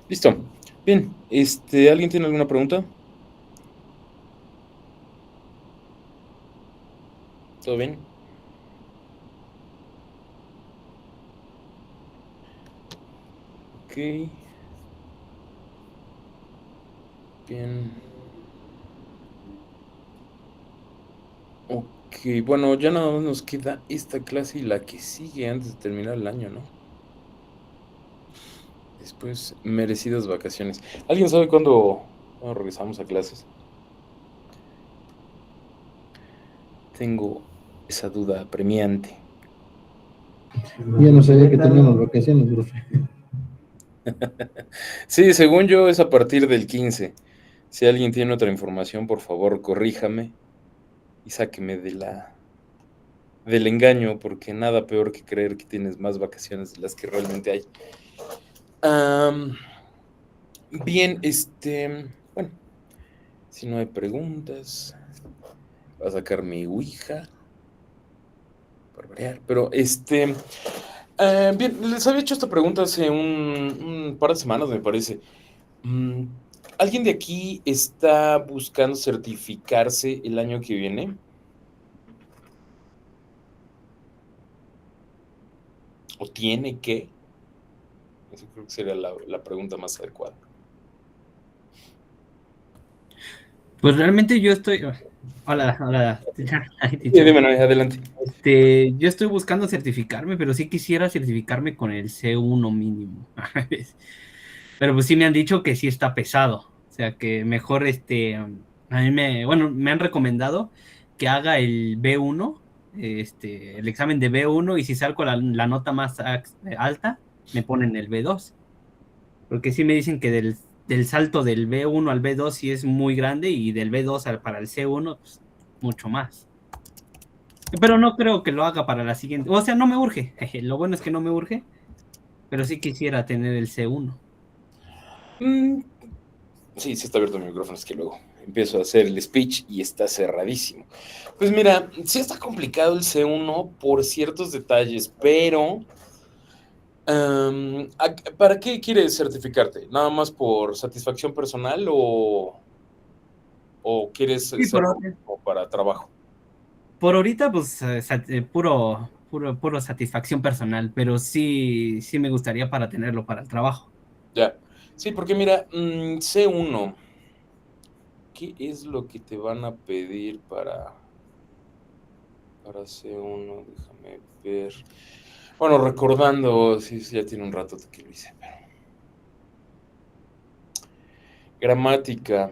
Listo. Bien, ¿alguien tiene alguna pregunta? ¿Todo bien? Ok, bien. Ok, bueno, ya nada más nos queda esta clase y la que sigue antes de terminar el año, ¿no? Después, merecidas vacaciones. ¿Alguien sabe cuándo regresamos a clases? Tengo esa duda apremiante. Ya no sabía que teníamos vacaciones, profe. Sí, según yo es a partir del 15. Si alguien tiene otra información, por favor, corríjame y sáqueme del engaño, porque nada peor que creer que tienes más vacaciones de las que realmente hay. Am, bien, bueno, si no hay preguntas, voy a sacar mi Ouija para variar, pero bien, les había hecho esta pregunta hace un par de semanas, me parece. Mm, ¿Alguien de aquí está buscando certificarse el año que viene? ¿O tiene que? Eso creo que sería la pregunta más adecuada. Pues realmente yo estoy. Hola, hola, Sí, teacher. dime, no, adelante. Yo estoy buscando certificarme, pero sí quisiera certificarme con el C1 mínimo. Pero pues sí me han dicho que sí está pesado. O sea, que mejor bueno, me han recomendado que haga el B1, el examen de B1, y si salgo la nota más alta, me ponen el B2. Porque sí me dicen que del salto del B1 al B2 sí es muy grande y del B2 para el C1, pues, mucho más. Pero no creo que lo haga para la siguiente. O sea, no me urge. Lo bueno es que no me urge, pero sí quisiera tener el C1. Mm, sí, sí está abierto mi micrófono, es que luego empiezo a hacer el speech y está cerradísimo. Pues mira, sí está complicado el C1 por ciertos detalles, pero ¿para qué quieres certificarte? ¿Nada más por satisfacción personal o quieres Sí, hacerlo como para trabajo? por ahorita, pues, puro satisfacción personal, pero sí, sí me gustaría para tenerlo para el trabajo. Ya. Sí, porque mira, C1, ¿qué es lo que te van a pedir para C1? Déjame ver. Bueno, recordando, sí, sí, ya tiene un rato que lo hice, pero gramática.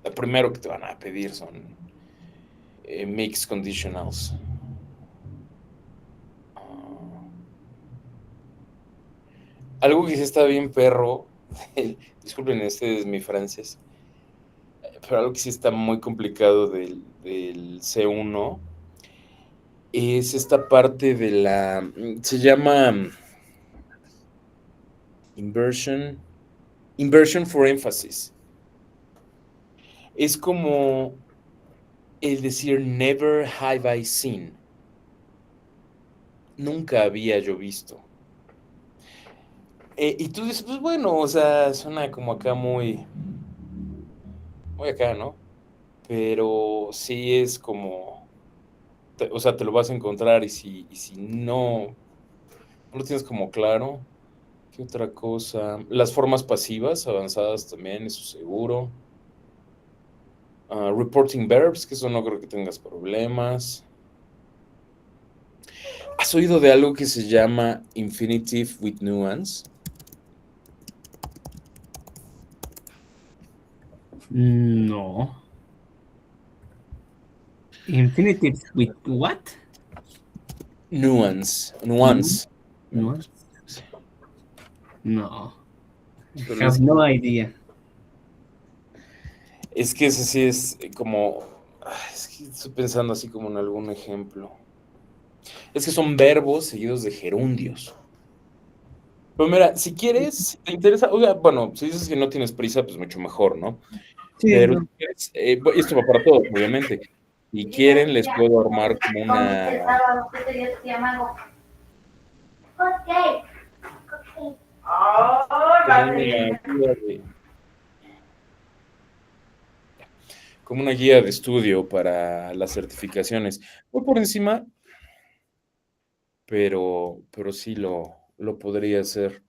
Lo primero que te van a pedir son mixed conditionals. Ah, algo que sí está bien perro, disculpen ustedes mi francés, pero algo que sí está muy complicado del C1 es esta parte se llama inversion, inversion for emphasis. Es como el decir never have I seen. Nunca había yo visto. Y tú dices, pues bueno, o sea, suena como acá muy acá, ¿no? Pero sí es como, o sea, te lo vas a encontrar y si no lo tienes como claro, ¿qué otra cosa? Las formas pasivas avanzadas también, eso seguro. Reporting verbs, que eso no creo que tengas problemas. ¿Has oído de algo que se llama infinitive with nuance? No. Infinitives with what? Nuance, No, nuance. no, no. Híjole, Have no idea. es que ese sí es como, es que estoy pensando así como en algún ejemplo. Es que son verbos seguidos de gerundios. Pero mira, si quieres, si te interesa, oiga, bueno, si dices que no tienes prisa, pues mucho mejor, ¿no? Sí, Pero si no. quieres, esto va para todos, obviamente. Si quieren, les puedo armar como una. como una guía de estudio para las certificaciones. Voy por encima, pero sí lo podría hacer.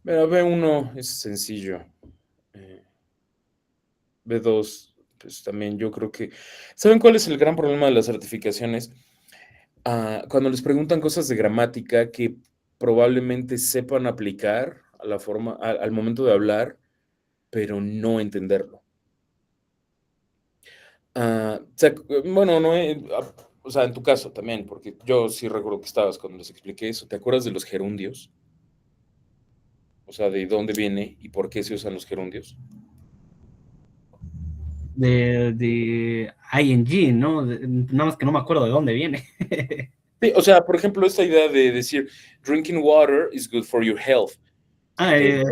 Mira, B1 es sencillo. eh, B2, pues también yo creo que... ¿Saben cuál es el gran problema de las certificaciones? Cuando les preguntan cosas de gramática que probablemente sepan aplicar a la forma, al momento de hablar, pero no entenderlo. O sea, bueno, no, o sea, en tu caso también, porque yo sí recuerdo que estabas cuando les expliqué eso. ¿Te acuerdas de los gerundios? O sea, de dónde viene y por qué se usan los gerundios. De ING, ¿no? Nada más que no me acuerdo de dónde viene. Sí, o sea, por ejemplo, esta idea de decir drinking water is good for your health.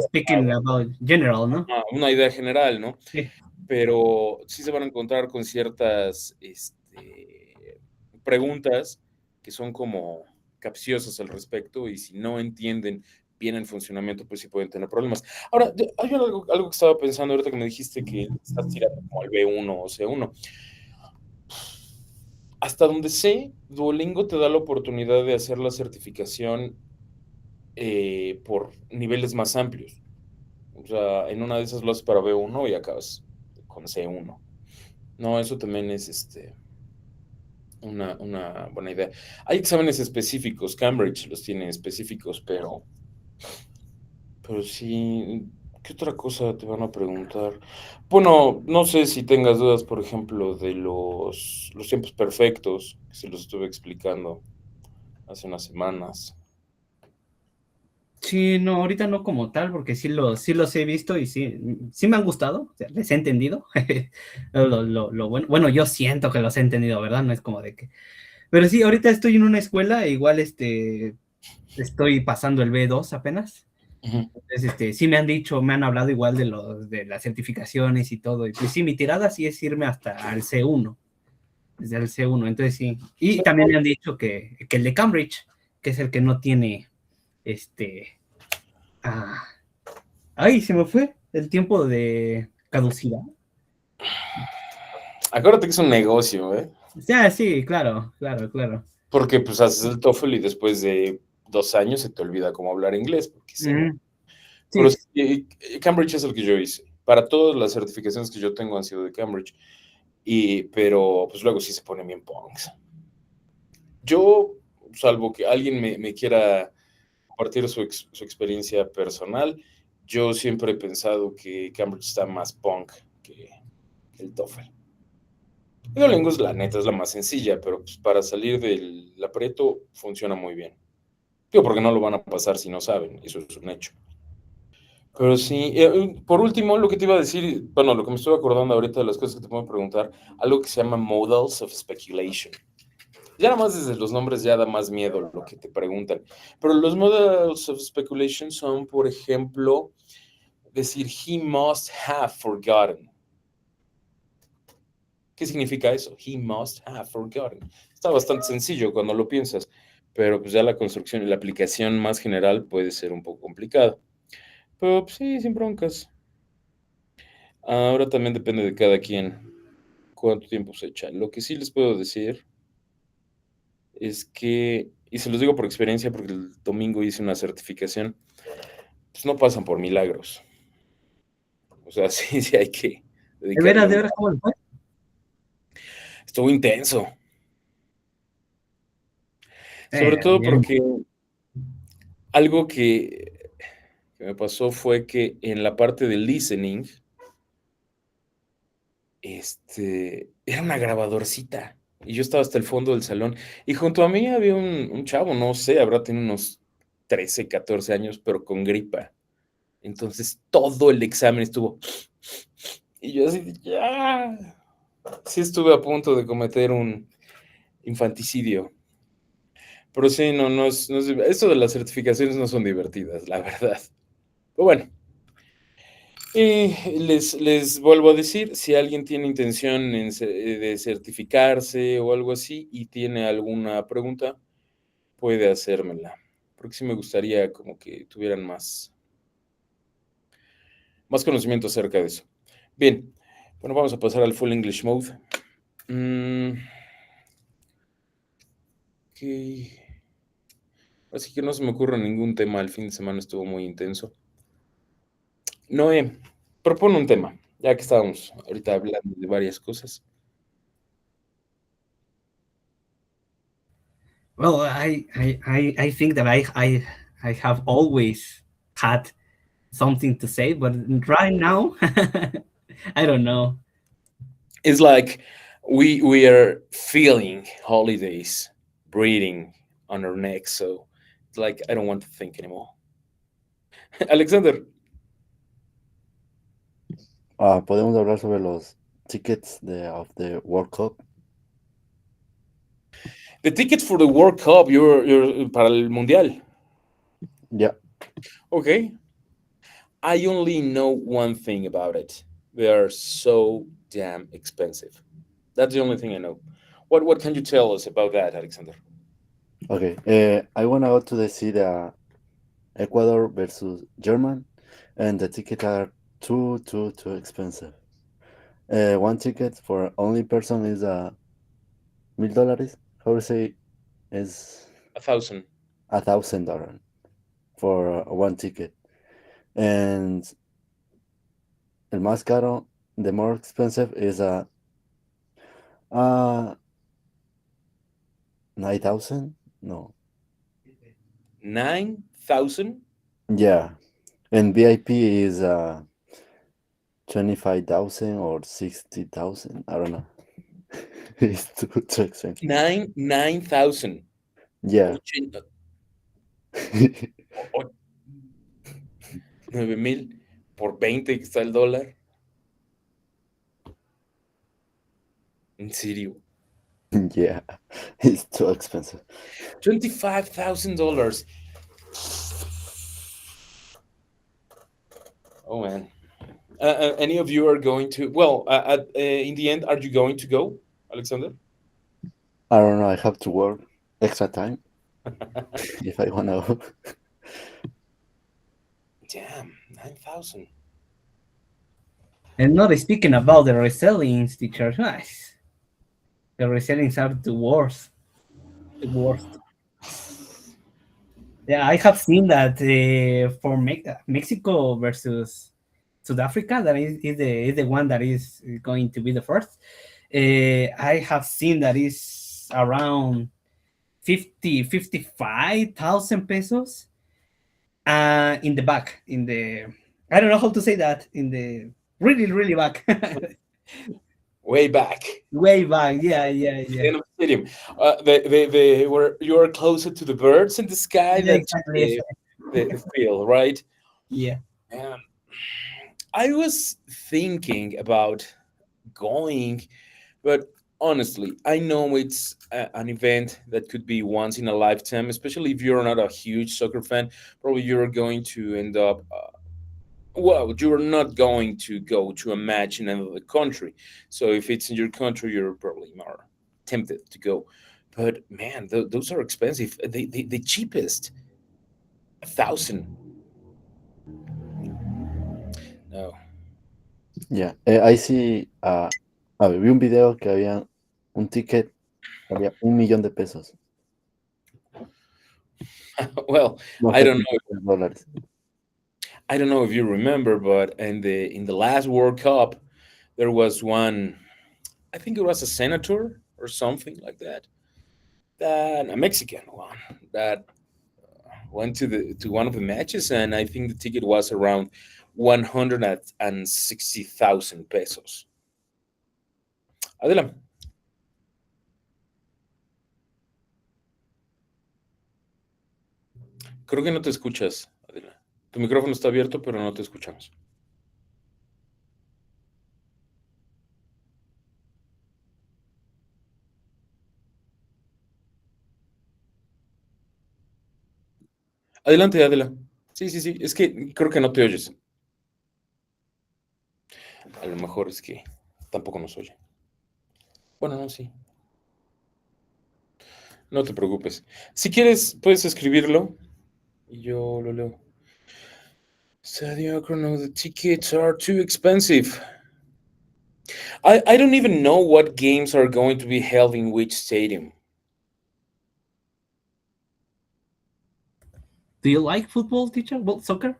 Speaking about general, ¿no? Una idea general, ¿no? Sí. Pero sí se van a encontrar con ciertas preguntas que son como capciosas al respecto y si no entienden bien el funcionamiento, pues sí pueden tener problemas. Ahora, hay algo que estaba pensando ahorita que me dijiste que estás tirando como el B1 o C1. Hasta donde sé, Duolingo te da la oportunidad de hacer la certificación por niveles más amplios. O sea, en una de esas lo haces para B1 y acabas con C1. No, eso también es una buena idea. Hay exámenes específicos, Cambridge los tiene específicos, pero sí, ¿qué otra cosa te van a preguntar? Bueno, no sé si tengas dudas, por ejemplo, de los tiempos perfectos, que se los estuve explicando hace unas semanas. Sí, no, ahorita no como tal, porque sí los he visto y sí me han gustado, o sea, les he entendido. Lo bueno, yo siento que los he entendido, ¿verdad? No es como de que... Pero sí, ahorita estoy en una escuela, e igual estoy pasando el B2 apenas. Ujú. Entonces, sí me han dicho, me han hablado igual de las certificaciones y todo. Y pues sí, mi tirada sí es irme hasta al C1, desde el C1, entonces sí. Y también me han dicho que el de Cambridge, que es el que no tiene, este, ah, ay, se me fue el tiempo de caducidad. Acuérdate que es un negocio, ¿eh? Ya, sí, claro, claro, claro. Porque pues haces el TOEFL y después de 2 años se te olvida cómo hablar inglés, porque sí, ¿no? Mm, Pero sí, sí, Cambridge es el que yo hice. Para todas las certificaciones que yo tengo han sido de Cambridge. Pero pues luego sí se ponen bien punks. Yo, salvo que alguien me quiera compartir su experiencia personal, yo siempre he pensado que Cambridge está más punk que el TOEFL. Duolingo es la neta, es la más sencilla, pero pues, para salir del aprieto funciona muy bien. Digo, porque no lo van a pasar si no saben, eso es un hecho. Pero sí, por último, lo que te iba a decir, bueno, lo que me estoy acordando ahorita de las cosas que te puedo preguntar, algo que se llama Modals of Speculation. Ya nada más desde los nombres ya da más miedo lo que te preguntan. Pero los Modals of Speculation son, por ejemplo, decir, he must have forgotten. ¿Qué significa eso? He must have forgotten. Está bastante sencillo cuando lo piensas, pero pues ya la construcción y la aplicación más general puede ser un poco complicado. Pero pues, sí, sin broncas. Ahora también depende de cada quien cuánto tiempo se echa. Lo que sí les puedo decir es que, y se los digo por experiencia, porque el domingo hice una certificación, pues no pasan por milagros. O sea, sí, sí hay que dedicarle de un... veras, ¿cómo le fue? Estuvo intenso, sobre todo Bien. porque algo que me pasó fue que en la parte del listening, era una grabadorcita. Y yo estaba hasta el fondo del salón. Y junto a mí había un chavo, no sé, habrá tenido unos 13 14 años, pero con gripa. Entonces todo el examen estuvo. Y yo así, ya. Sí estuve a punto de cometer un infanticidio. Pero sí, esto de las certificaciones no son divertidas, la verdad. Pero bueno, les vuelvo a decir, si alguien tiene intención de certificarse o algo así y tiene alguna pregunta, puede hacérmela. Porque sí me gustaría como que tuvieran más, más conocimiento acerca de eso. Bien, bueno, vamos a pasar al full English mode. Ok. Así que no se me ocurre ningún tema, el fin de semana estuvo muy intenso. Noé, propone un tema, ya que estábamos ahorita hablando de varias cosas. Well, I think that I have always had something to say, but right now, I don't know. It's like we are feeling holidays breathing on our necks, so it's like I don't want to think anymore. Alexander, Podemos hablar sobre los tickets of the World Cup. the tickets for the World Cup, you're para el Mundial. Yeah. Okay. I only know one thing about it. They are so damn expensive. That's the only thing I know. What can you tell us about that, Alexander? Okay. I wanna go to see the Ecuador versus German, and the tickets are too expensive. One ticket for only person is $1,000. How to say is 1,000. $1,000 for one ticket, and el más caro, the more expensive is uh 9,000. No, 9,000? yeah, and VIP is 25,000 or 60,000. I don't know. It's too expensive. 9,000. Yeah. 9,000 por 20 que está el dólar. ¿En serio? Yeah, it's too expensive. $25,000. Oh man. Any of you are going to? Well, in the end, are you going to go, Alexander? I don't know. I have to work extra time if I wanna go. Damn, 9,000. And not speaking about the resellings, teacher. Nice. The resellings are the worst. The worst. Yeah, I have seen that for Mexico versus South Africa, that is the one that is going to be the first. I have seen that is around 55,000 pesos. In the back, I don't know how to say that, in the really back. Way back. Way back, yeah. In the stadium. They were, you are closer to the birds in the sky Yeah, than exactly. to the field, right? Yeah. I was thinking about going, but honestly, I know it's an event that could be once in a lifetime, especially if you're not a huge soccer fan. Probably you're going to end up, well, you're not going to go to a match in another country. So if it's in your country, you're probably more tempted to go. But man, those are expensive. The cheapest, 1,000. No. Yeah, I see. A ver, vi un video que había un ticket, había $1,000,000. Well, No I sé don't si know. $1,000,000. I don't know if you remember, but in the last World Cup, there was one. I think it was a senator or something like that. That a Mexican one that went to one of the matches, and I think the ticket was around 160,000 pesos. Adela. Creo que no te escuchas, Adela. Tu micrófono está abierto, pero no te escuchamos. Adelante, Adela. Sí, sí, sí. Es que creo que no te oyes. A lo mejor es que tampoco nos oye. Bueno, no, sí. No te preocupes. Si quieres, puedes escribirlo y yo lo leo. Stadio Akron, the tickets are too expensive. I don't even know what games are going to be held in which stadium. Do you like football, teacher? Well, soccer?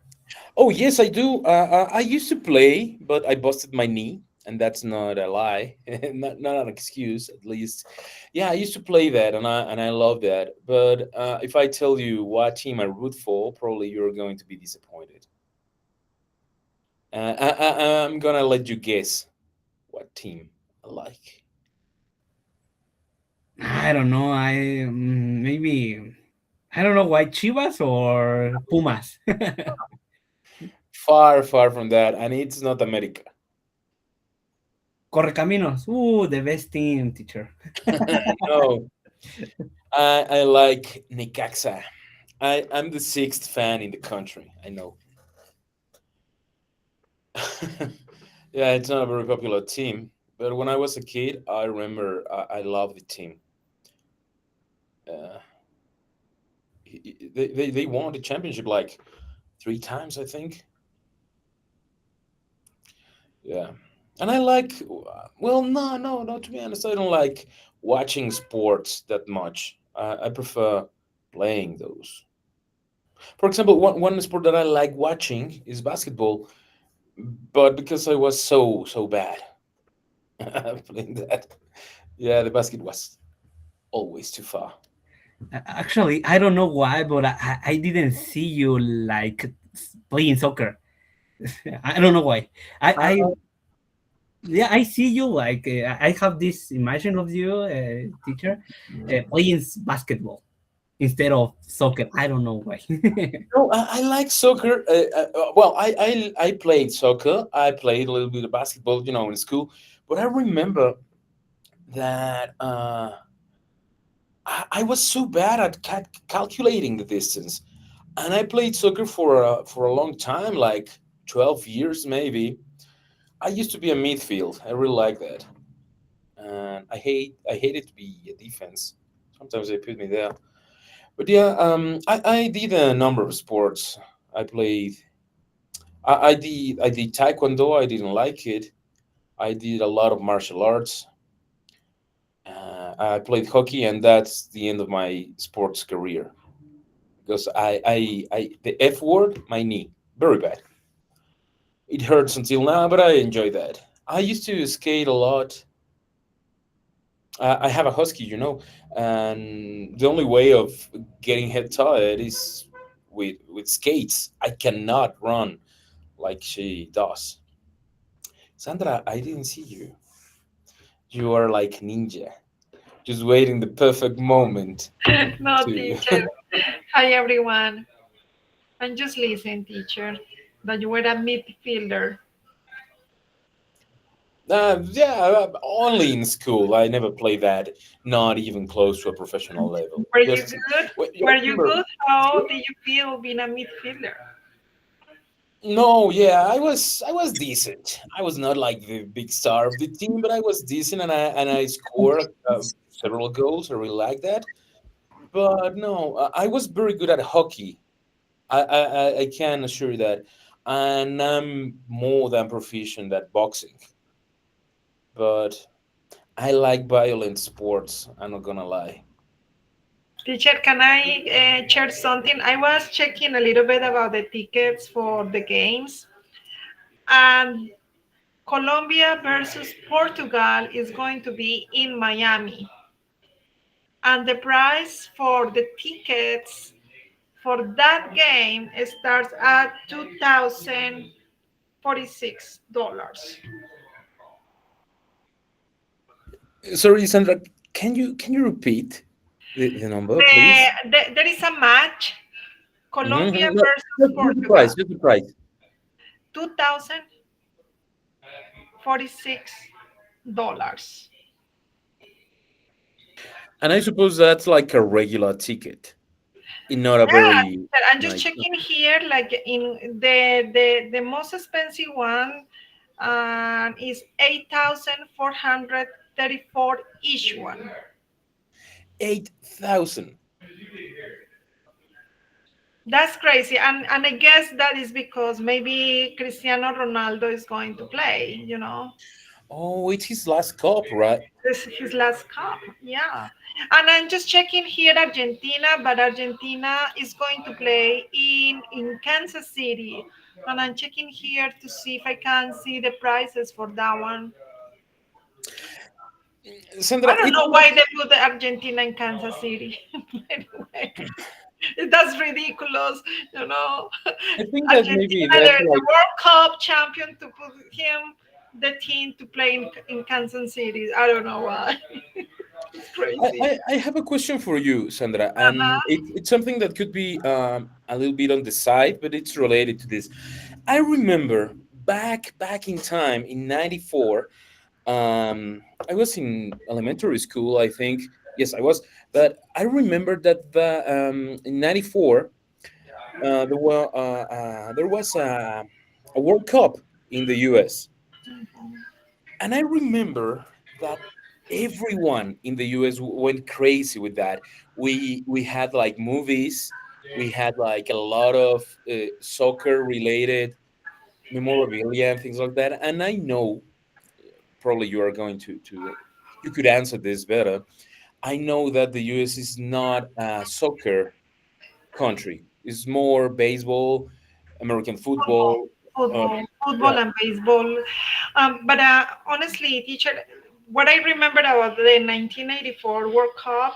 Oh, yes, I do. I used to play, but I busted my knee, and that's not a lie, not an excuse, at least. Yeah, I used to play that, and I love that. But if I tell you what team I root for, probably you're going to be disappointed. I'm gonna let you guess what team I like. I don't know. Maybe I don't know why Chivas or Pumas. Far, far from that, and it's not America. Correcaminos. The best team, teacher. No, I like Necaxa. I'm the sixth fan in the country. I know. Yeah, it's not a very popular team, but when I was a kid, I remember I loved the team. Uh, they won the championship like three times, I think. Yeah, and I like. Well, no, no, no. To be honest, I don't like watching sports that much. I prefer playing those. For example, one sport that I like watching is basketball, but because I was so bad playing that, yeah, the basket was always too far. Actually, I don't know why, but I didn't see you like playing soccer. I don't know why. I Uh, yeah, I see you like I have this imagine of you, teacher, playing basketball instead of soccer. I don't know why. no, I like soccer. Well, I played soccer. I played a little bit of basketball, in school. But I remember that I was so bad at calculating the distance, and I played soccer for a long time, like 12 years maybe. I used to be a midfield. I really like that, and I hated to be a defense. Sometimes they put me there. But yeah, I did a number of sports. I played. I did taekwondo. I didn't like it. I did a lot of martial arts. I played hockey, and that's the end of my sports career because the F word, my knee, very bad. It hurts until now, but I enjoy that. I used to skate a lot. I have a husky, and the only way of getting head tired is with skates. I cannot run like she does. Sandra, I didn't see you. You are like ninja, just waiting the perfect moment No, to. teacher. Hi, everyone. I'm just listening, teacher, that you were a midfielder. Yeah, only in school. I never played that, not even close to a professional level. Were you Just, good? I Were you remember. good? How did you feel being a midfielder? No, yeah, I was decent. I was not like the big star of the team, but I was decent, and I scored several goals. I really like that. But no, I was very good at hockey. I can assure you that, and I'm more than proficient at boxing. But I like violent sports. I'm not gonna lie. Teacher, can I share something? I was checking a little bit about the tickets for the games, and Colombia versus Portugal is going to be in Miami. And the price for the tickets for that game starts at $2,046. Sorry, Sandra, can you repeat the number, please? There is a match, Colombia No, versus just the Portugal, price, just the price. $2,046. And I suppose that's like a regular ticket, in not a Yeah, very I'm just nice. checking here, like in the most expensive one is 8,434 each one. 8,000. That's crazy. And I guess that is because maybe Cristiano Ronaldo is going to play, you know. Oh, it's his last cup, right? This is his last cup. Yeah. And I'm just checking here Argentina, but Argentina is going to play in Kansas City. And I'm checking here to see if I can see the prices for that one. I Sandra, don't it's know why they put the Argentina in Kansas City. Anyway, that's ridiculous, you know. I think that maybe Argentina, that's the like World Cup champion, to put him, the team, to play in Kansas City. I don't know why. It's crazy. I have a question for you, Sandra, and Uh-huh. it's something that could be a little bit on the side, but it's related to this. I remember back in time in '94. I was in elementary school, I think. Yes, I was. But I remember that in '94 there was a World Cup in the U.S. And I remember that everyone in the US went crazy with that. We had like movies, we had like a lot of soccer related memorabilia and things like that. And I know probably you are going to you could answer this better. I know that the US is not a soccer country. It's more baseball, American Football, football. Uh, football yeah, and baseball. But honestly, teacher, what I remember about the 1984 World Cup,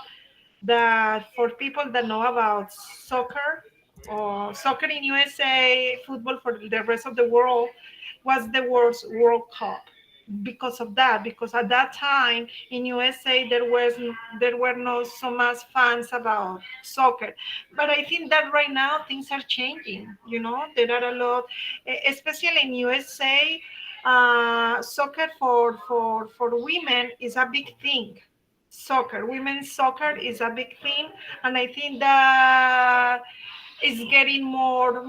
that for people that know about soccer or soccer in USA, football for the rest of the world, was the World Cup. Because of that, because at that time in USA there were no so much fans about soccer, but I think that right now things are changing. You know, there are a lot, especially in USA. Soccer for women is a big thing. Soccer, women's soccer is a big thing, and I think that is getting more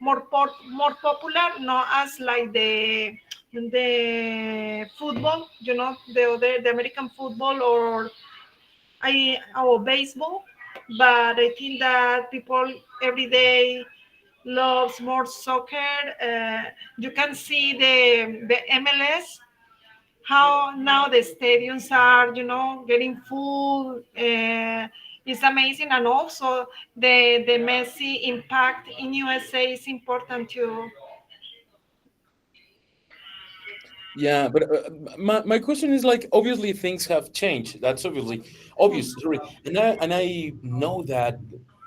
popular, not as like the football, you know, the American football or baseball. But I think that people every day loves more soccer. You can see the MLS, how now the stadiums are, you know, getting full. It's amazing, and also the Messi impact in USA is important too. yeah, but my question is like obviously things have changed. That's obvious, sorry, and I know that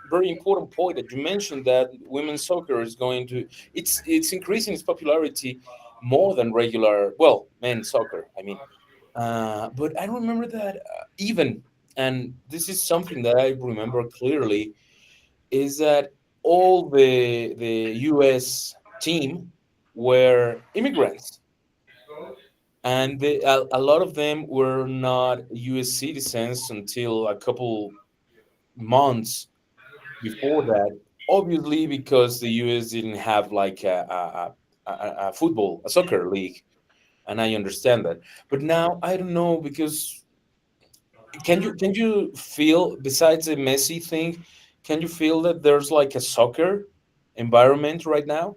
very important point that you mentioned that women's soccer is going to it's increasing its popularity more than regular men's soccer. I mean, but I remember that even and this is something that I remember clearly is that all the U.S. team were immigrants and a lot of them were not U.S. citizens until a couple months before that. Obviously, because the U.S. didn't have like a football, a soccer league, and I understand that. But now I don't know because can you feel besides the Messi thing, can you feel that there's like a soccer environment right now?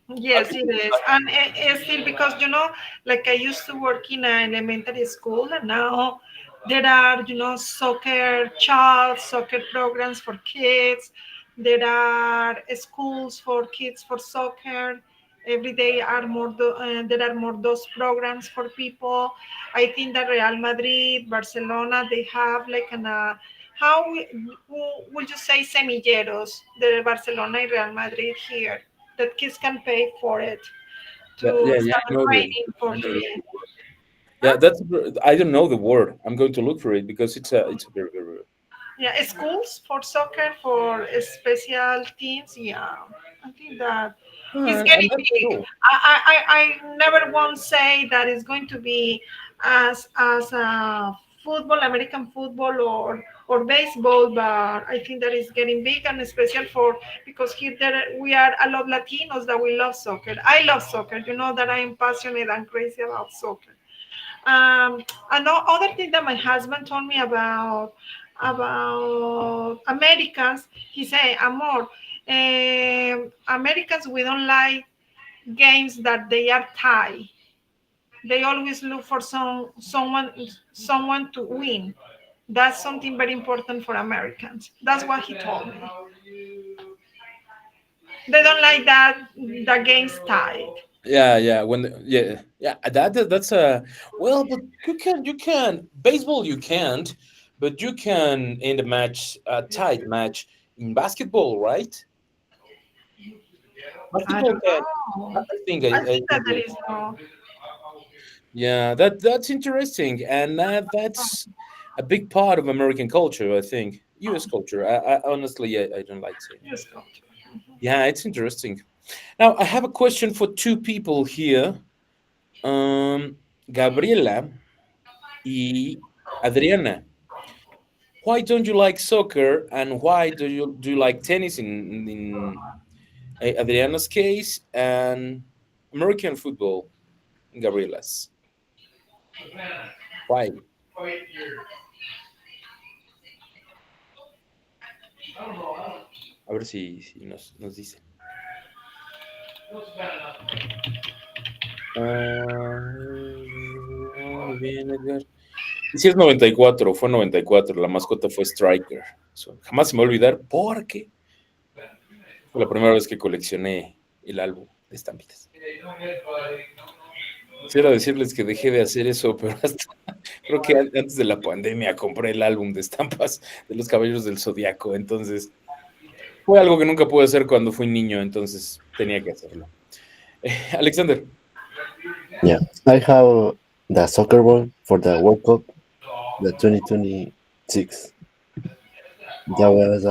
A Yes, it bit. is, and it's still because you know, like I used to work in an elementary school, and now there are soccer programs for kids. There are schools for kids for soccer. Every day are there are more those programs for people. I think that Real Madrid, Barcelona, they have like how would you say semilleros, the Barcelona and Real Madrid here, that kids can pay for it to Yeah, yeah, start I know training for I know free. the word. Yeah, Huh? I don't know the word. I'm going to look for it because it's a very Yeah, schools for soccer for special teams. Yeah, I think that it's and getting that's big. cool. I never won't say that it's going to be as football, American football or baseball, but I think that is getting big, and especially for because here we are a lot Latinos that we love soccer. I love soccer. You know that I am passionate and crazy about soccer. Another thing that my husband told me about Americans, he said, Amor, Americans, we don't like games that they are tied. They always look for someone to win. That's something very important for Americans. That's what he told me. They don't like that the game's tied. Yeah. Yeah. That's a well, but you can baseball. You can't, but you can end a match, a tight match in basketball, right? I Basketball don't can. know. I think I I think that think there is no. yeah, that's interesting, and that's a big part of American culture. I think U.S. culture. I honestly, I don't like saying that. Yes, culture. Yeah, it's interesting. Now I have a question for two people here. Gabriela y Adriana. Why don't you like soccer, and why do you like tennis in Adriana's case, and American football in Gabriela's? Why? A ver si nos dicen. Muy bien, Edgar. Y si es 94, fue 94. La mascota fue Striker. Jamás se me va a olvidar porque fue la primera vez que coleccioné el álbum de estampitas. Quisiera decirles que dejé de hacer eso, pero hasta creo que antes de la pandemia compré el álbum de estampas de los Caballeros del Zodiaco. Entonces, fue algo que nunca pude hacer cuando fui niño, entonces tenía que hacerlo. Alexander. Yeah, I have the soccer ball for the World Cup, the 2026. That was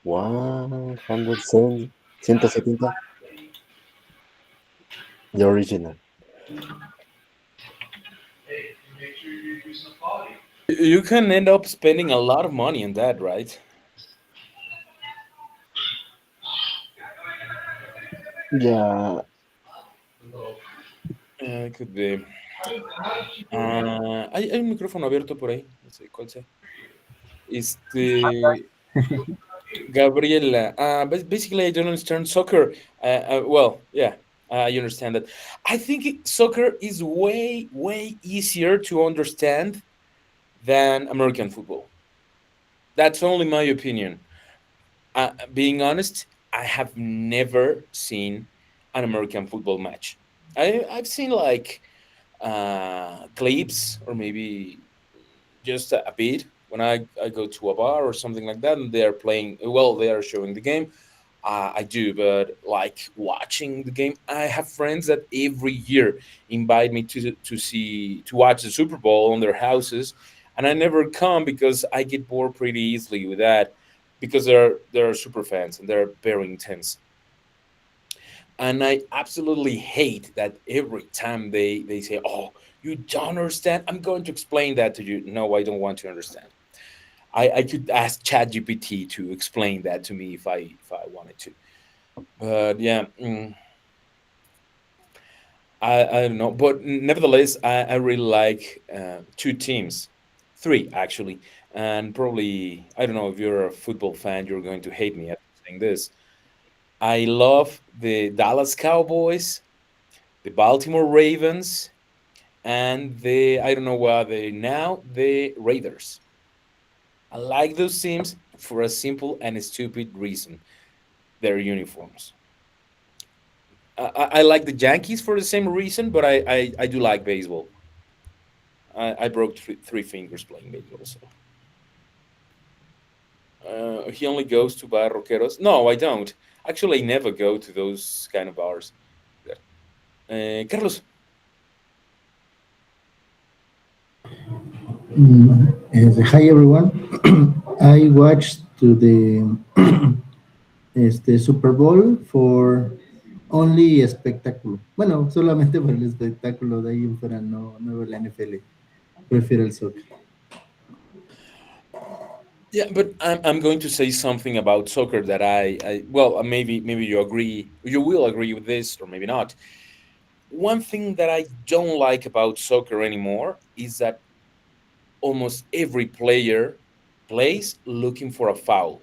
170, 170, the original. You can end up spending a lot of money on that, right? Yeah, Could be. Hay un micrófono abierto por ahí, no sé cuál sea. Gabriela, basically, I don't understand soccer. Well, yeah, I understand that. I think soccer is way, way easier to understand than American football. That's only my opinion. Being honest, I have never seen an American football match. I've seen like clips or maybe just a bit when I go to a bar or something like that and they're playing, well, they are showing the game. I do, but like watching the game, I have friends that every year invite me to watch the Super Bowl on their houses, and I never come because I get bored pretty easily with that because they're super fans and they're very intense. And I absolutely hate that every time they say, "Oh, you don't understand. I'm going to explain that to you." No, I don't want to understand. I could ask ChatGPT to explain that to me if I wanted to. But yeah, I don't know. But nevertheless, I really like two teams, three actually, and probably I don't know if you're a football fan, you're going to hate me after saying this. I love the Dallas Cowboys, the Baltimore Ravens, and the I don't know what they now the Raiders. I like those teams for a simple and stupid reason: their uniforms. I like the Yankees for the same reason, but I do like baseball. I broke three fingers playing baseball. So he only goes to bar rockeros. No, I don't. Actually, I never go to those kind of bars. Carlos. Hi everyone. I watched to the Super Bowl for only espectáculo. Bueno, solamente por el espectáculo, de ahí en fuera no veo la NFL. Prefiero el soccer. Yeah, but I'm going to say something about soccer that well, maybe you will agree with this or maybe not. One thing that I don't like about soccer anymore is that almost every player plays looking for a foul.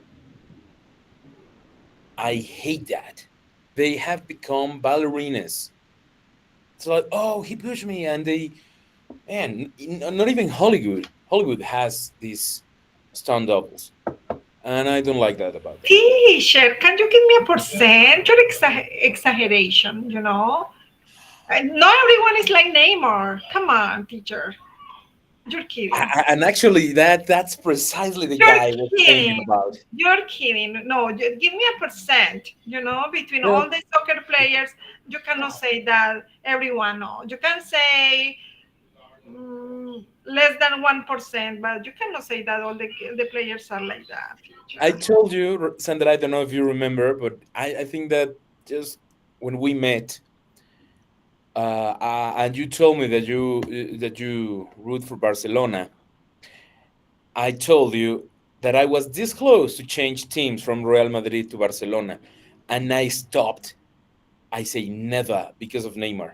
I hate that. They have become ballerinas. It's like, oh, he pushed me, and man, not even Hollywood. Hollywood has these stunt doubles, and I don't like that about them. Teacher, can you give me a percent? Your exaggeration, you know? Not everyone is like Neymar. Come on, teacher. You're kidding. And actually, that's precisely the You're guy I was thinking kidding. about. You're kidding. No, give me a percent. You know, between Yeah. all the soccer players, you cannot say that everyone. No, you can say less than 1%, but you cannot say that all the players are like that. I Teacher. told you, Sandra, I don't know if you remember, but I think that just when we met, and you told me that you root for Barcelona, I told you that I was this close to change teams from Real Madrid to Barcelona, and I stopped. I say never because of Neymar.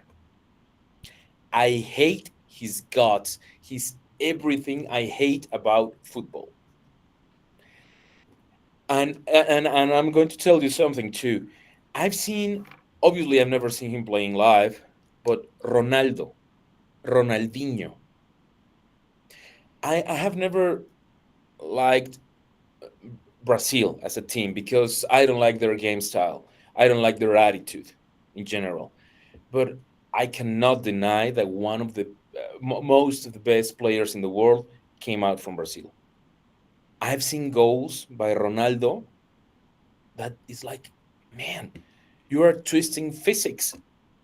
I hate his guts. He's everything I hate about football. And I'm going to tell you something too. I've seen, obviously I've never seen him playing live, but Ronaldinho. I have never liked Brazil as a team because I don't like their game style. I don't like their attitude in general. But I cannot deny that one of the most of the best players in the world came out from Brazil. I've seen goals by Ronaldo that is like, man, you are twisting physics.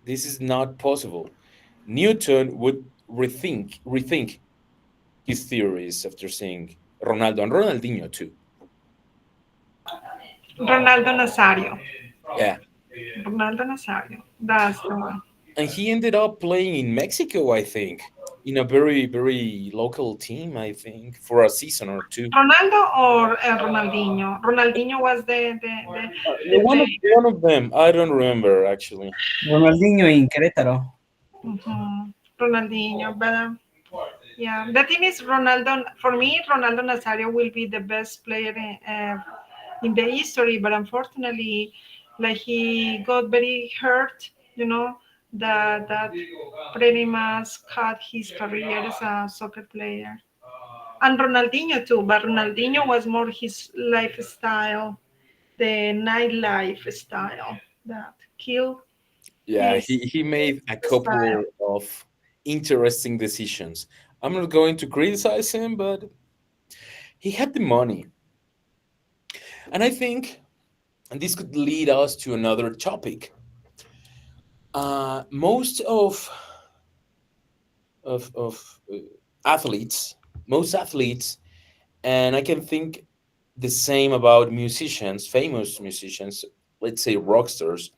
This is not possible. Newton would rethink his theories after seeing Ronaldo and Ronaldinho too. Ronaldo Nazario. Yeah. Ronaldo Nazario. That's the one. And he ended up playing in Mexico, I think, in a very, very local team, I think, for a season or two. Ronaldo or Ronaldinho? Ronaldinho was One of them, I don't remember actually. Ronaldinho en Querétaro. Ronaldinho, but yeah, the thing is, Ronaldo, for me, Ronaldo Nazario will be the best player in the history, but unfortunately, like he got very hurt, you know, that pretty much cut his career as a soccer player. And Ronaldinho too, but Ronaldinho was more his lifestyle, the nightlife style that killed Yeah, his he made a style. couple of interesting decisions. I'm not going to criticize him, but he had the money. And I think, and this could lead us to another topic. Most of athletes, most athletes, and I can think the same about musicians, famous musicians, let's say rock stars,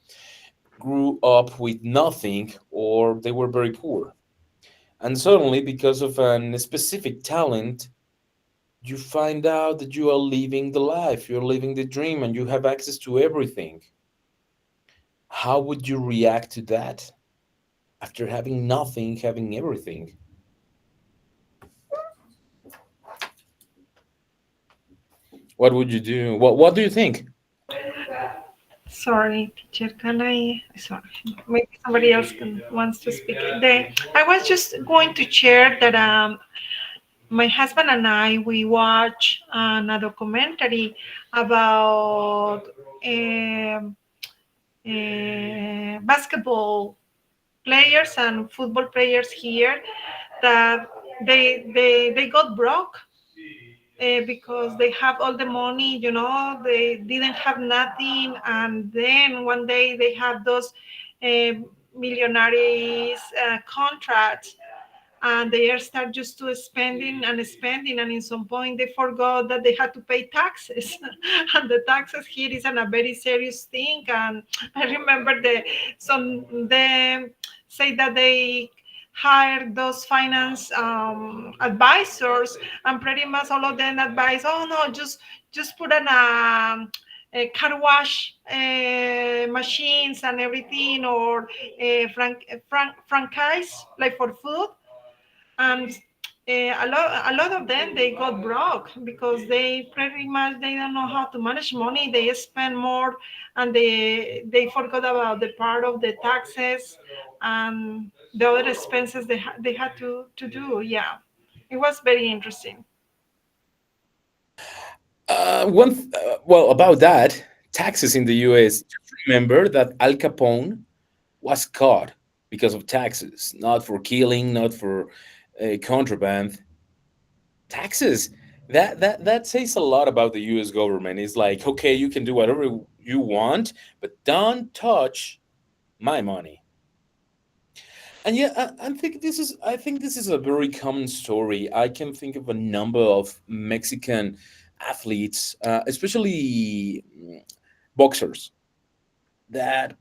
grew up with nothing or they were very poor. And suddenly, because of a specific talent, you find out that you are living the life, you're living the dream, and you have access to everything. How would you react to that after having nothing, having everything? What would you do? What do you think? Sorry, teacher, can I? Sorry, maybe somebody else wants to speak. I was just going to share that my husband and I we watched a documentary about um, basketball players and football players here that they got broke because they have all the money, you know, they didn't have nothing, and then one day they have those uh, millionaires contracts, and they start just to spending, and in some point they forgot that they had to pay taxes, and the taxes here is a very serious thing. And I remember some them say that they hired those finance advisors, and pretty much all of them advise, oh no, just put a car wash machines and everything, or franchise like for food, and a lot of them they got broke because they pretty much they don't know how to manage money. They spend more, and they forgot about the part of the taxes and the other expenses they had to do. Yeah, it was very interesting. Well, about that, taxes in the US, just remember that Al Capone was caught because of taxes, not for killing, not for contraband. Taxes. That says a lot about the US government. It's like, okay, you can do whatever you want, but don't touch my money. And yeah, I think this is a very common story. I can think of a number of Mexican athletes, especially boxers, that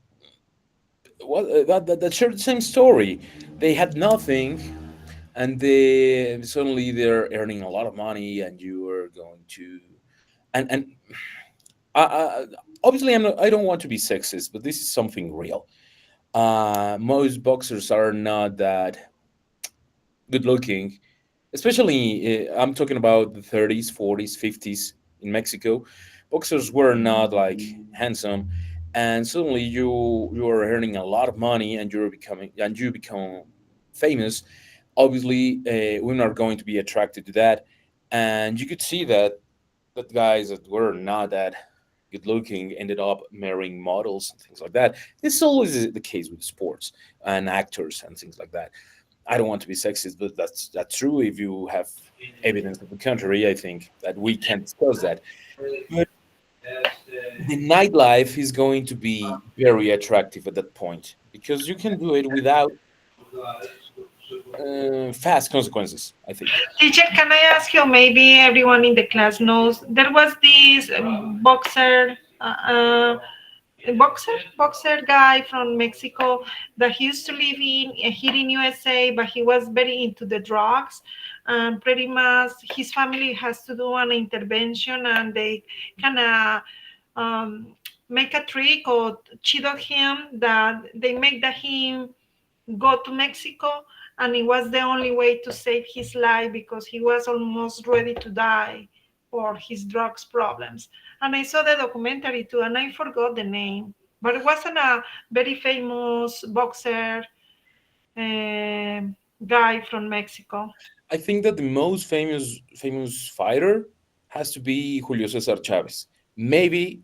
that shared the same story. They had nothing, and they suddenly they're earning a lot of money, and you are going to, and I, obviously I don't want to be sexist, but this is something real. Most boxers are not that good looking, especially I'm talking about the 30s, 40s, 50s in Mexico. Boxers were not like handsome, and suddenly you are earning a lot of money and you become famous. Obviously, women are going to be attracted to that, and you could see that guys that were not that good looking ended up marrying models and things like that. This is always the case with sports and actors and things like that. I don't want to be sexist, but that's true. If you have evidence of the contrary, I think that we can discuss that. But the nightlife is going to be very attractive at that point because you can do it without fast consequences. I think. Teacher, can I ask you? Maybe everyone in the class knows there was this boxer. Boxer guy from Mexico that he used to live in here in USA, but he was very into the drugs. And pretty much his family has to do an intervention, and they kind of make a trick or cheat on him that they make that him go to Mexico, and it was the only way to save his life because he was almost ready to die for his drugs problems. And I saw the documentary too, and I forgot the name, but it wasn't a very famous boxer uh, guy from Mexico. I think that the most famous fighter has to be Julio Cesar Chavez. Maybe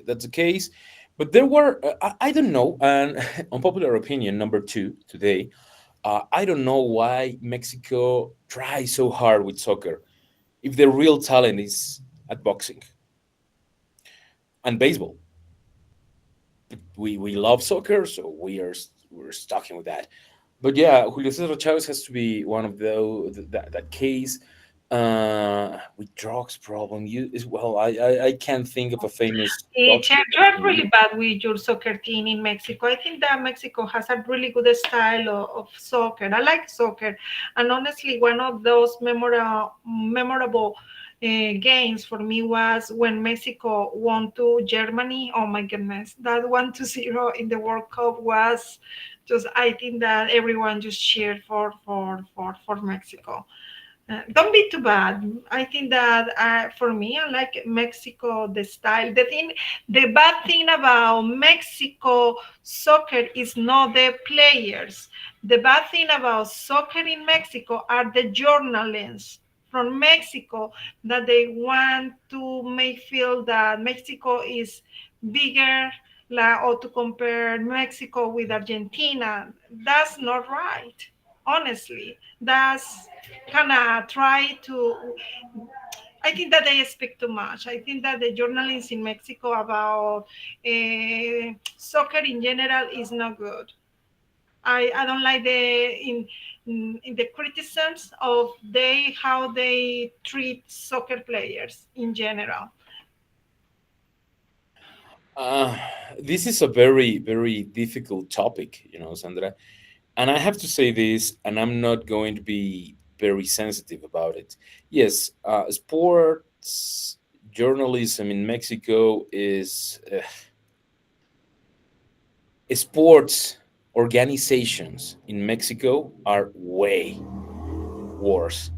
that's the case, but there were I don't know. And unpopular opinion number two today. I don't know why Mexico tries so hard with soccer if the real talent is at boxing and baseball. We love soccer, so we're sticking with that. But yeah, Julio Cesar Chavez has to be one of that case with drugs problem. You is well, I can't think of a famous boxer. Teacher, you are really bad with your soccer team in Mexico. I think that Mexico has a really good style of soccer. I like soccer, and honestly, one of those memorable games for me was when Mexico won to Germany. Oh my goodness, that 1-0 in the World Cup was just. I think that everyone just cheered for Mexico. Don't be too bad. I think that for me, I like Mexico, the style. The bad thing about Mexico soccer is not the players. The bad thing about soccer in Mexico are the journalists from Mexico that they want to make feel that Mexico is bigger, or to compare Mexico with Argentina. That's not right, honestly. That's kind of try to. I think that they expect too much. I think that the journalists in Mexico about soccer in general is not good. I don't like in the criticisms of how they treat soccer players in general. Uh, this is a very difficult topic, Sandra. And I have to say this, and I'm not going to be very sensitive about it. Yes, sports journalism in Mexico is sports organizations in Mexico are wars.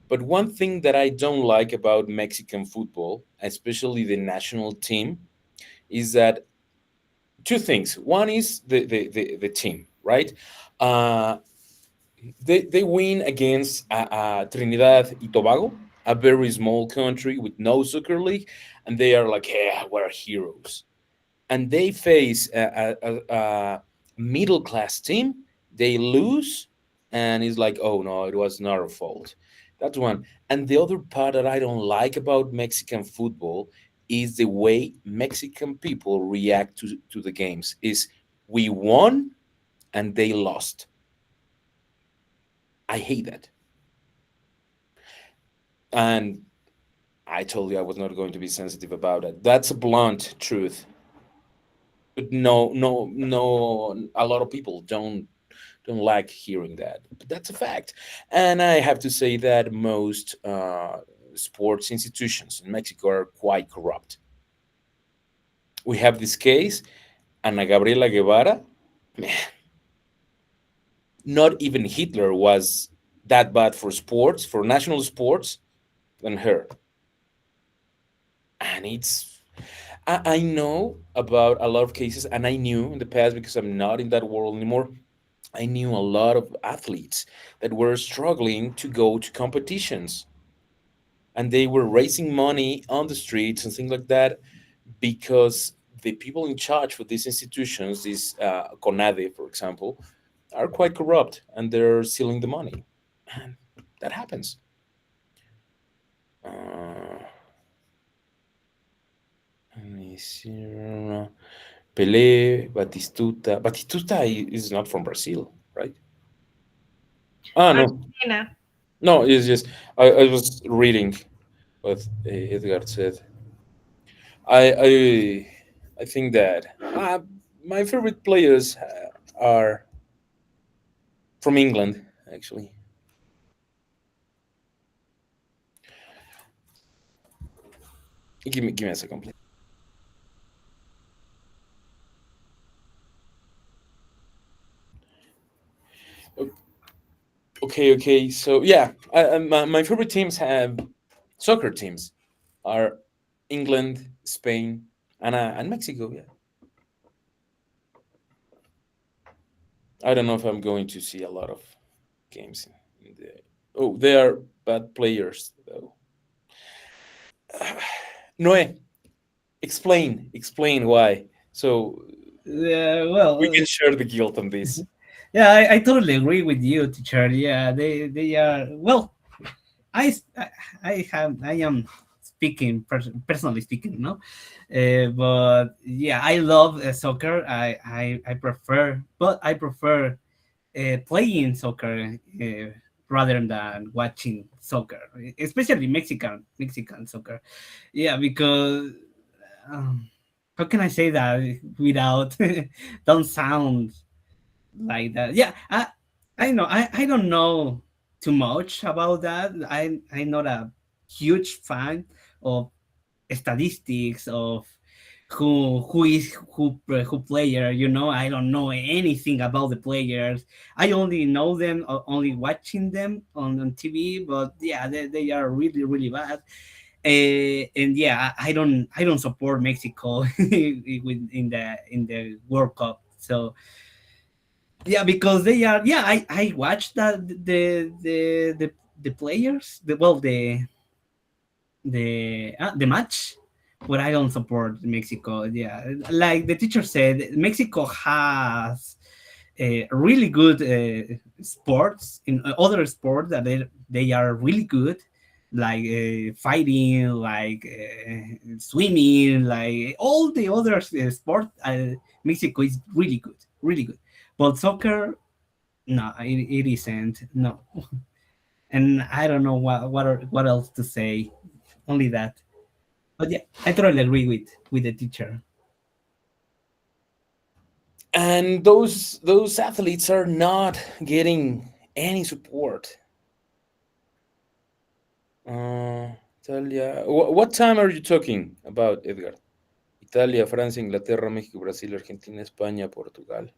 But one thing that I don't like about Mexican football, especially the national team, is that two things. One is the team, right? Uh, they win against Trinidad y Tobago, a very small country with no soccer league, and they are like, yeah, we're heroes. And they face a middle class team, they lose, and it's like, oh no, it was not our fault. That's one. And the other part that I don't like about Mexican football is the way Mexican people react to the games. Is we won and they lost. I hate that. And I told you I was not going to be sensitive about it. That's a blunt truth. But no, a lot of people don't like hearing that. But that's a fact. And I have to say that most sports institutions in Mexico are quite corrupt. We have this case, Ana Gabriela Guevara. Man, not even Hitler was that bad for sports, for national sports, than her. And I know about a lot of cases, and I knew in the past because I'm not in that world anymore. I knew a lot of athletes that were struggling to go to competitions, and they were raising money on the streets and things like that because the people in charge for these institutions, this CONADE, for example, are quite corrupt and they're stealing the money. And that happens. Let me see. Pelé, Batistuta. Batistuta is not from Brazil, right? Ah, no. Argentina. No, it's just I was reading what Edgar said. I think that my favorite players are from England, actually. Give me a second, please. Okay. So yeah, my favorite teams have soccer teams are England, Spain, and Mexico. Yeah. I don't know if I'm going to see a lot of games in the. Oh, they are bad players though. Noé, explain why. So Well, we can share the guilt on this. yeah, I totally agree with you, teacher. Yeah, they are well. I I am speaking personally speaking, no, but yeah, I love soccer. I prefer, but I prefer playing soccer rather than watching soccer, especially Mexican soccer. Yeah, because how can I say that without don't sound like that? Yeah, I know I don't know too much about that. I'm not a huge fan of statistics of who player. You know, I don't know anything about the players. I only know them only watching them on TV. But yeah, they are really bad. And yeah, I don't support Mexico in the World Cup. So yeah, because they are, yeah, I watched that the players, the match, but I don't support Mexico. Yeah, like the teacher said, Mexico has really good sports in other sports that they are really good, like fighting, like swimming, like all the other sport. Mexico is really good. But soccer, no, it isn't. No, and I don't know what else to say. Only that. But yeah, I totally agree with the teacher. And those athletes are not getting any support. Italia. What time are you talking about, Edgar? Italia, Francia, Inglaterra, México, Brasil, Argentina, España, Portugal.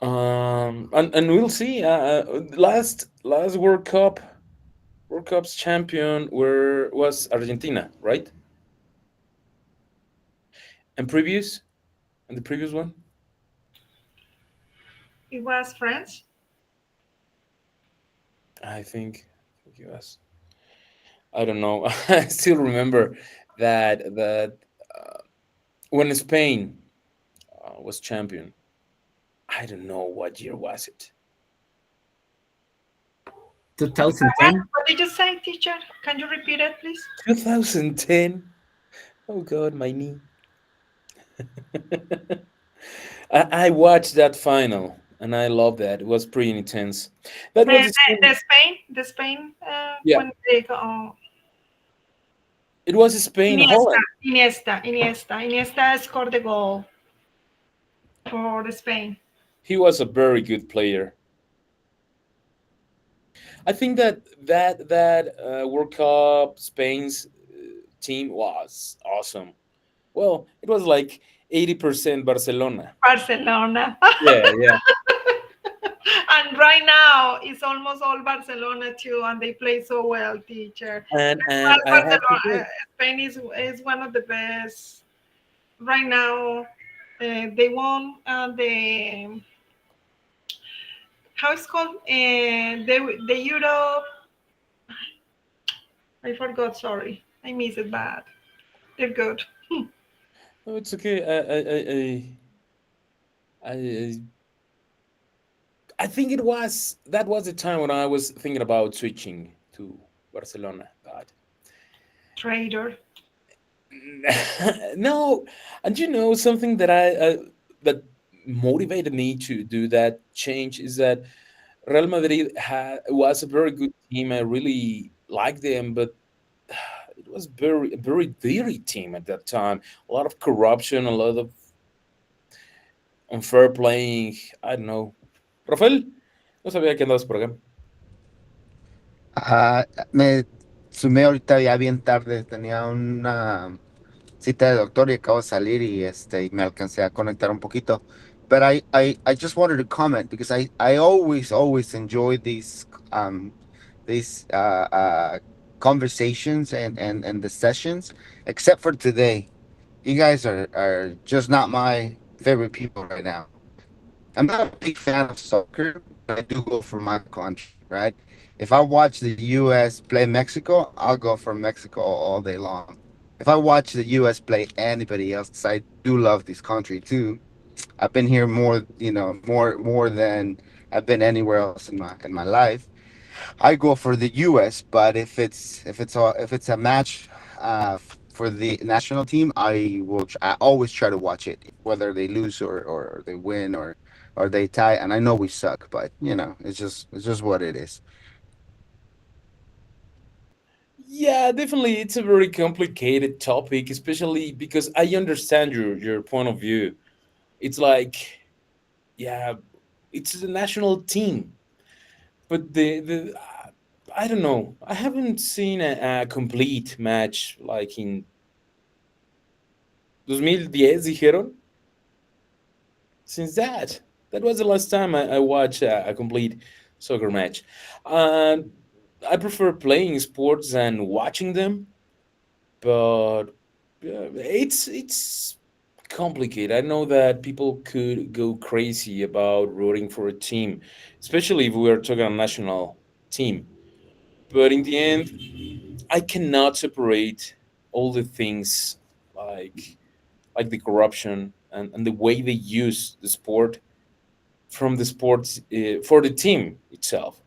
And we'll see. Last World Cup's champion was Argentina, right? And the previous one, It was France. I think it was. I don't know. I still remember that when Spain was champion. I don't know what year was it. 2010. What did you say, teacher? Can you repeat it, please? 2010. Oh God, my knee. I watched that final and I loved that. It was pretty intense. That The, was the, Spain. the Spain, Yeah, when they go, it was Spain Iniesta, Holland. Iniesta scored the goal for the Spain. He was a very good player. I think that World Cup Spain's team was awesome. Well, it was like 80% Barcelona. Barcelona. Yeah, yeah. And right now it's almost all Barcelona too, and they play so well, teacher. And I have to Barcelona, say, Spain is one of the best right now. They won the how it's called the Europe. I forgot. Sorry, I missed it bad. They're good. oh, it's okay. I I think that was the time when I was thinking about switching to Barcelona. God. Trader. No, and you know something that motivated me to do that change is that Real Madrid was a very good team. I really liked them, but it was very dirty team at that time. A lot of corruption, a lot of unfair playing. I don't know. Rafael, no sabía que andabas por acá. Me sumé ahorita ya bien tarde, tenía una cita de doctor y acabo de salir y me alcancé a conectar un poquito. But I just wanted to comment because I always enjoy these conversations and the sessions, except for today. You guys are just not my favorite people right now. I'm not a big fan of soccer, but I do go for my country, right? If I watch the U.S. play Mexico, I'll go for Mexico all day long. If I watch the U.S. play anybody else, 'cause I do love this country too. I've been here more, more than I've been anywhere else in my life. I go for the U.S., but if it's a match for the national team, I always try to watch it, whether they lose or they win or they tie. And I know we suck, but it's just what it is. Yeah, definitely. It's a very complicated topic, especially because I understand your point of view. It's like, yeah, it's the national team, but the I don't know. I haven't seen a complete match like in 2010, dijeron. Since that was the last time I watched a complete soccer match. And I prefer playing sports than watching them, but yeah, it's complicated. I know that people could go crazy about rooting for a team, especially if we are talking a national team. But in the end, I cannot separate all the things like like the corruption and the way they use the sport from the sports for the team itself.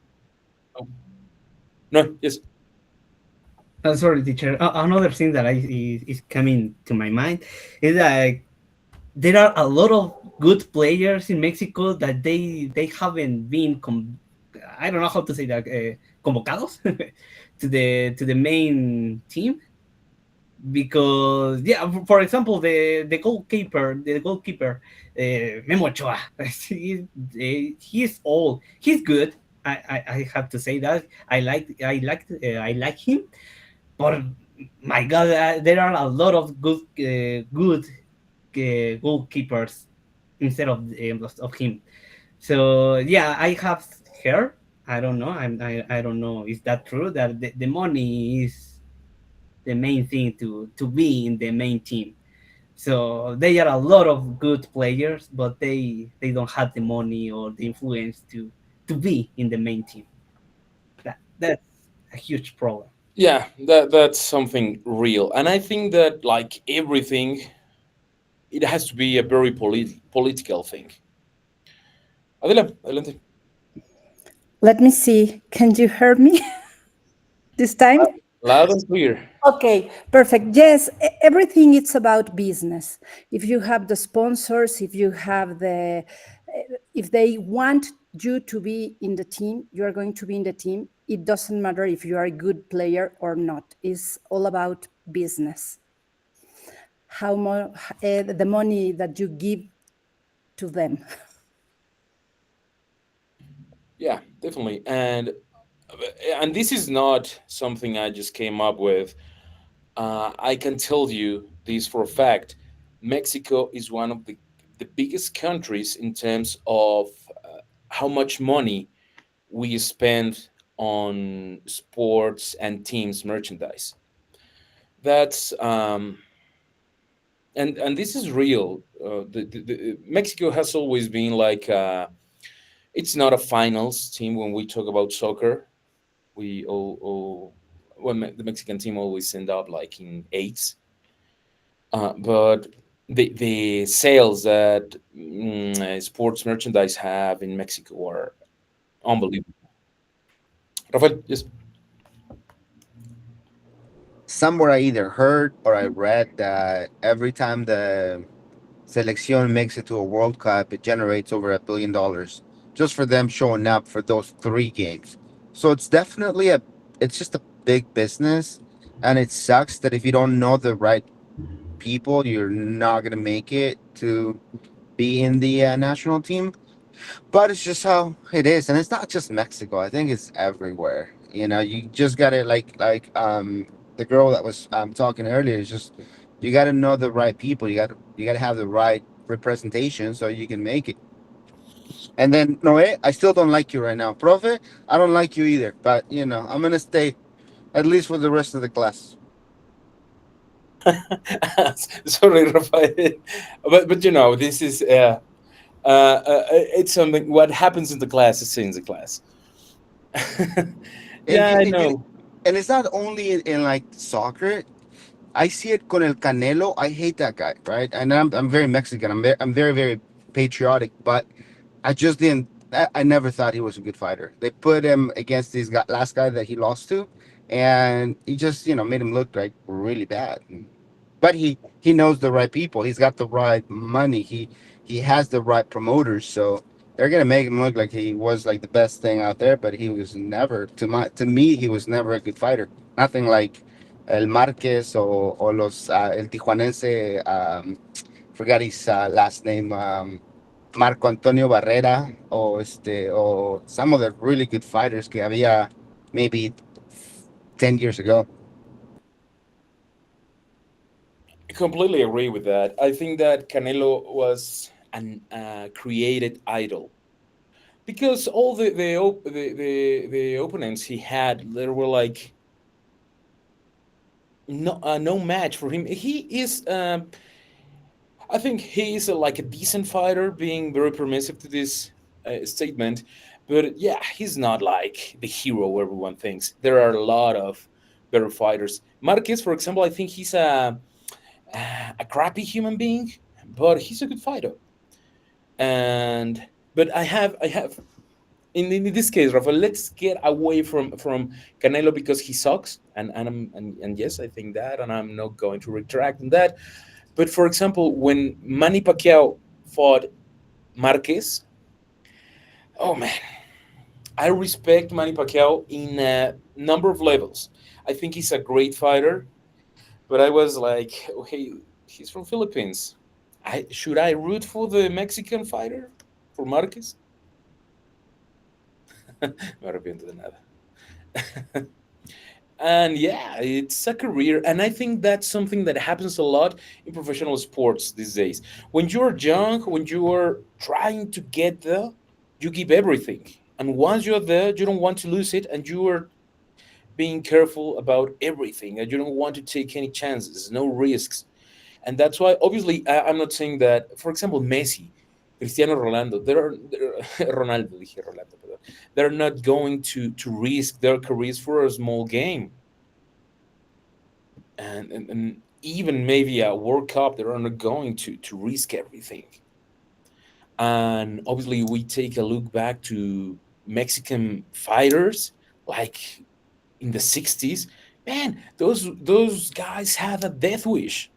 Oh, no, yes. Sorry, teacher. Another thing that is coming to my mind is that there are a lot of good players in Mexico that they haven't been I don't know how to say that convocados to the main team because yeah, for example, the goalkeeper Memo Ochoa, he's old, he's good. I have to say that I like him, but my God, there are a lot of good goalkeepers instead of him. So yeah, I have heard. I don't know. I don't know. Is that true that the money is the main thing to be in the main team? So they are a lot of good players, but they don't have the money or the influence to be in the main team. That's a huge problem. Yeah, that's something real, and I think that like everything, it has to be a very political thing. Adela, adelante. Let me see. Can you hear me this time? Loud and clear. Okay, perfect. Yes, everything it's about business. If you have the sponsors, if you have if they want you to be in the team, you are going to be in the team. It doesn't matter if you are a good player or not. It's all about business. How much the money that you give to them. Yeah, definitely. And this is not something I just came up with. I can tell you this for a fact. Mexico is one of the biggest countries in terms of how much money we spend on sports and teams merchandise. That's and this is real. Mexico has always been like it's not a finals team when we talk about soccer. We all well, the Mexican team always end up like in eights. But the sales that sports merchandise have in Mexico are unbelievable. Rafael, yes. Somewhere I either heard or I read that every time the Selección makes it to a World Cup, it generates over $1 billion just for them showing up for those 3 games. So it's definitely it's just a big business, and it sucks that if you don't know the right people, you're not gonna make it to be in the national team. But it's just how it is, and it's not just Mexico. I think it's everywhere. You just gotta the girl that was talking earlier. Is just you gotta know the right people. You gotta have the right representation so you can make it. And then Noé, I still don't like you right now, Profe. I don't like you either. But I'm gonna stay at least for the rest of the class. Sorry, Rafael, but this is it's something. What happens in the class is in the class. And Yeah, you, I and you, know. and it's not only in like soccer. I see it con el Canelo. I hate that guy, right? And I'm very Mexican. I'm very very patriotic, but I just didn't. I never thought he was a good fighter. They put him against this last guy that he lost to, and he just made him look like really bad. But he knows the right people. He's got the right money. He has the right promoters. So they're gonna make him look like he was like the best thing out there. But he was never to me he was never a good fighter. Nothing like El Marquez or los el Tijuanense. Forgot his last name. Marco Antonio Barrera or some of the really good fighters que había maybe 10 years ago. I completely agree with that. I think that Canelo was an created idol because all the opponents he had, there were like no match for him. He is, I think he is like a decent fighter, being very permissive to this statement. But yeah, he's not like the hero everyone thinks. There are a lot of better fighters. Marquez, for example, I think he's a crappy human being, but he's a good fighter. And but I have in this case, Rafael, let's get away from Canelo because he sucks, and yes, I think that, and I'm not going to retract on that. But for example, when Manny Pacquiao fought Marquez, oh man, I respect Manny Pacquiao in a number of levels. I think he's a great fighter, but I was like, okay, he's from Philippines. Should I root for the Mexican fighter for Marquez? Me arrepiento de nada. And yeah, it's a career, and I think that's something that happens a lot in professional sports these days. When you're young, when you are trying to get there, you give everything. And once you're there, you don't want to lose it, and you are being careful about everything, and you don't want to take any chances, no risks. And that's why, obviously, I'm not saying that, for example, Messi, Cristiano Ronaldo, Ronaldo, dije Rolando, perdón, they're not going to risk their careers for a small game. And even maybe a World Cup, they're not going to risk everything. And obviously, we take a look back to Mexican fighters, like in the 60s. Man, those guys had a death wish.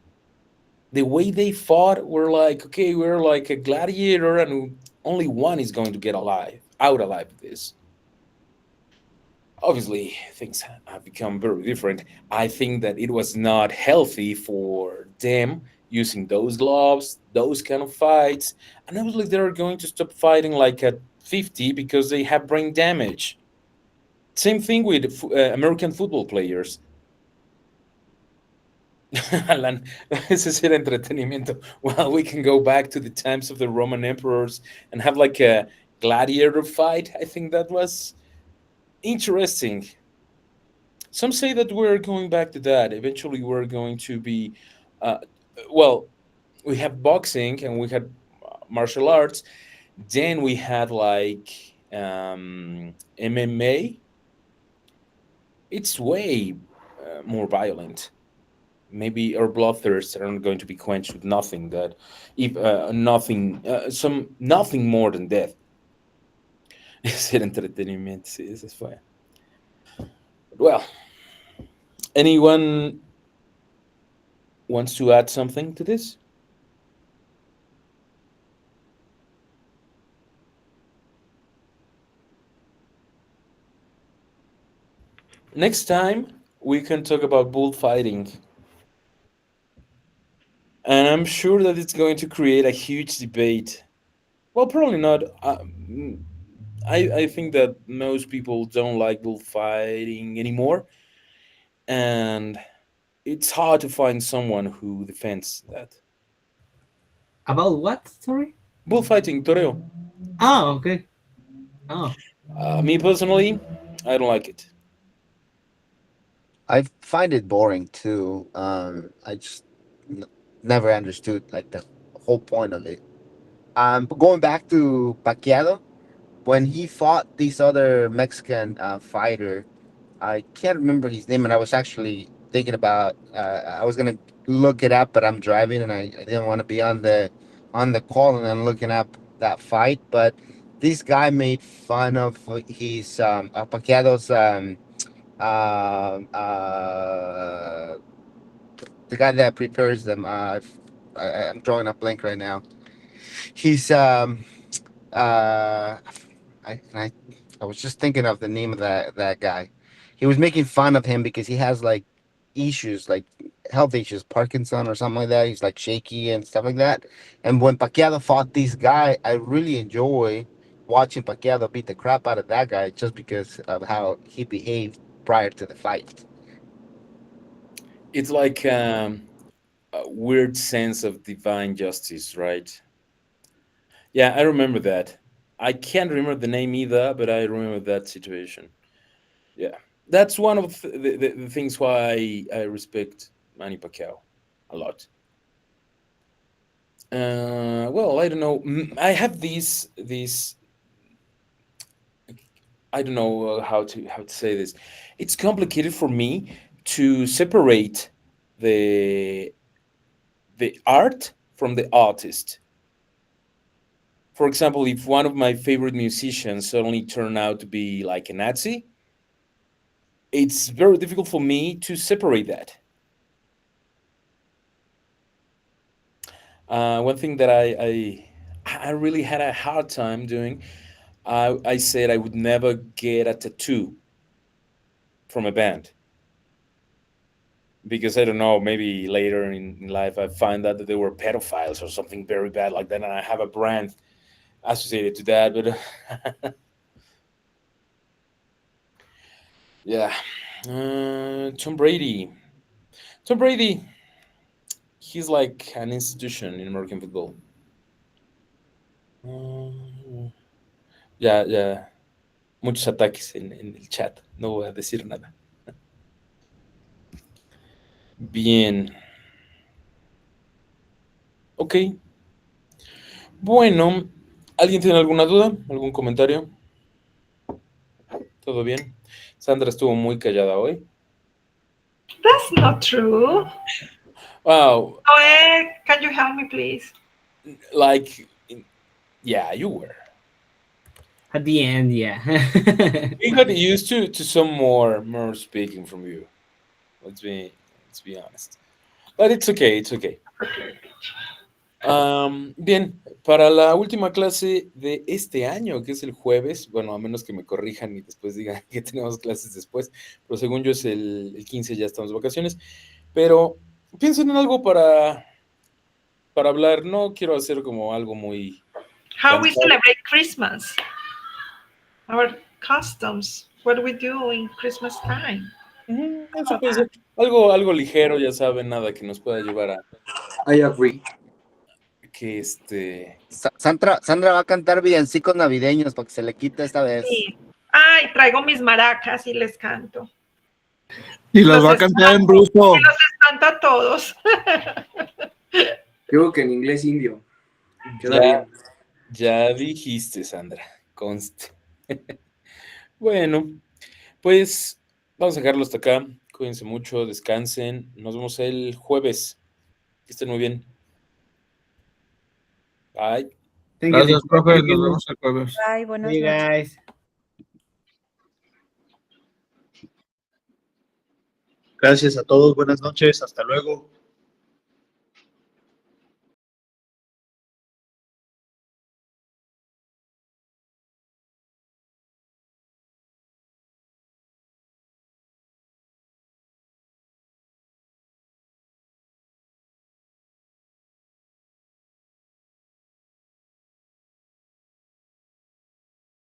The way they fought were like, okay, we're like a gladiator, and only one is going to get out alive of this. Obviously, things have become very different. I think that it was not healthy for them using those gloves, those kind of fights. And obviously, they're going to stop fighting like at 50 because they have brain damage. Same thing with American football players. Alan, ese sí era entretenimiento. Well, we can go back to the times of the Roman emperors and have like a gladiator fight. I think that was interesting. Some say that we're going back to that. Eventually, we're going to be, uh, well, we have boxing and we had martial arts. Then we had like MMA. It's way more violent. Maybe our bloodthirsts aren't going to be quenched with nothing that, if nothing more than death. Es el entretenimiento, sí, eso fue. Well, anyone wants to add something to this? Next time, we can talk about bullfighting. And I'm sure that it's going to create a huge debate. Well, probably not. I think that most people don't like bullfighting anymore. And it's hard to find someone who defends that. About what? Sorry. Bullfighting, toreo. Oh, okay. Oh, Me personally, I don't like it. I find it boring too. I just never understood like the whole point of it. But going back to Pacquiao, when he fought this other Mexican fighter, I can't remember his name, and I was actually thinking about. I was gonna look it up, but I'm driving, and I didn't want to be on the call and then looking up that fight. But this guy made fun of his Pacquiao's the guy that prepares them. I'm drawing a blank right now. He's I was just thinking of the name of that guy. He was making fun of him because he has like issues, like health issues, Parkinson or something like that. He's like shaky and stuff like that. And when Pacquiao fought this guy, I really enjoy watching Pacquiao beat the crap out of that guy just because of how he behaved prior to the fight. It's like a weird sense of divine justice, right? Yeah, I remember that. I can't remember the name either, but I remember that situation. Yeah, that's one of the things why I respect Manny Pacquiao a lot. Well, I don't know. I have these. I don't know how to say this. It's complicated for me to separate the the art from the artist. For example, if one of my favorite musicians suddenly turned out to be like a Nazi, it's very difficult for me to separate that. One thing that I really had a hard time doing, I said I would never get a tattoo from a band because I don't know, maybe later in life I find out that they were pedophiles or something very bad like that, and I have a brand associated to that. But yeah, Tom Brady. Tom Brady, he's like an institution in American football. Ya, muchos ataques en el chat. No voy a decir nada. Bien. Ok. Bueno, ¿alguien tiene alguna duda? ¿Algún comentario? ¿Todo bien? Sandra estuvo muy callada hoy. That's not true. Wow, Noé, can you help me, please? like, yeah, you were. At the end, yeah. We got used to some more speaking from you. Let's be honest. But it's okay, it's okay. Bien, para la última clase de este año, que es el jueves, bueno, a menos que me corrijan y después digan que tenemos clases después, pero según yo es el 15, ya estamos de vacaciones, pero piensen en algo para hablar, no quiero hacer como algo muy... How we cansado. celebrate Christmas? Our customs. What do we do in Christmas time? Eso puede ser algo ligero, ya saben, nada que nos pueda llevar a I agree. que Sandra va a cantar villancicos navideños para que se le quite esta vez. Sí. Ay, traigo mis maracas y les canto. Y las Los va a cantar en espanto. ruso. Y los espanto a todos. Creo que en inglés indio. Queda bien. ya dijiste, Sandra, conste. Bueno, pues vamos a dejarlo hasta acá. Cuídense mucho, descansen. Nos vemos el jueves. Que estén muy bien. Bye. Gracias, profe. Nos vemos el jueves. Bye, buenas Hey, noches. guys. Gracias a todos, buenas noches, hasta luego.